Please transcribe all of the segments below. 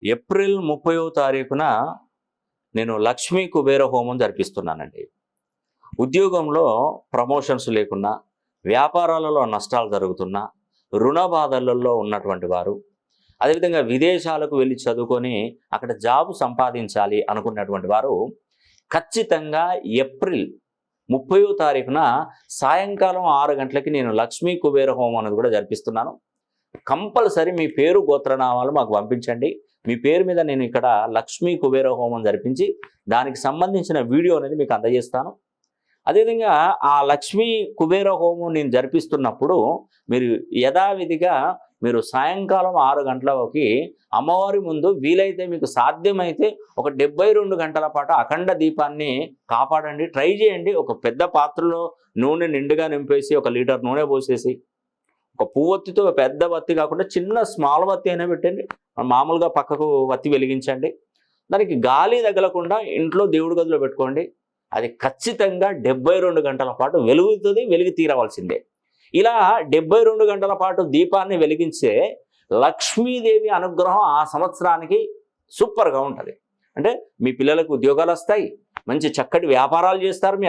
April 30వ తారీఖున నేను లక్ష్మీ కుబేర హోమం జరిపిస్తున్నానండి. ఉద్యోగంలో ప్రమోషన్స్ లేకున్నా, వ్యాపారాలలో నష్టాలు జరుగుతున్నా, రుణ బాధలలో ఉన్నటువంటి వారు, అదేవిధంగా విదేశాలకు వెళ్ళి చదువుకొని అక్కడ జాబ్ సంపాదించాలి అనుకున్నటువంటి వారు ఖచ్చితంగా ఏప్రిల్ 30వ తారీఖున సాయంకాలం 6 గంటలకి నేను లక్ష్మీ కుబేర హోమం అనేది కూడా జరిపిస్తున్నాను. కంపల్సరీ మీ పేరు గోత్రనామాలు మాకు పంపించండి. మీ పేరు మీద నేను ఇక్కడ లక్ష్మీ కుబేర హోమం జరిపించి దానికి సంబంధించిన వీడియో అనేది మీకు అందజేస్తాను. అదేవిధంగా ఆ లక్ష్మీ కుబేర హోమం నేను జరిపిస్తున్నప్పుడు మీరు యథావిధిగా మీరు సాయంకాలం 6 గంటలకి అమ్మవారి ముందు వీలైతే మీకు సాధ్యమైతే ఒక 72 గంటల పాటు అఖండ దీపాన్ని కాపాడండి. ట్రై చేయండి. ఒక పెద్ద పాత్రలో నూనె నిండుగా నింపేసి 1 లీటర్ నూనె పోసేసి ఒక పువ్వొత్తితో పెద్ద వత్తి కాకుండా చిన్న స్మాల్ వత్తి అయినా పెట్టండి. మామూలుగా పక్కకు వత్తి వెలిగించండి. దానికి గాలి తగలకుండా ఇంట్లో దేవుడి గదిలో పెట్టుకోండి. అది ఖచ్చితంగా 72 గంటల పాటు వెలుగుతుంది, వెలిగి తీరవలసిందే. ఇలా 72 గంటల పాటు దీపాన్ని వెలిగించే లక్ష్మీదేవి అనుగ్రహం ఆ సంవత్సరానికి సూపర్గా ఉంటుంది. అంటే మీ పిల్లలకు ఉద్యోగాలు వస్తాయి, మంచి చక్కటి వ్యాపారాలు చేస్తారు. మీ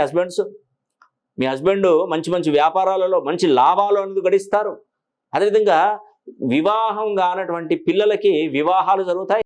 హస్బెండ్ మంచి మంచి వ్యాపారాలలో మంచి లాభాలు అనేది గడిస్తారు. అదేవిధంగా వివాహం కానటువంటి పిల్లలకి వివాహాలు జరుగుతాయి.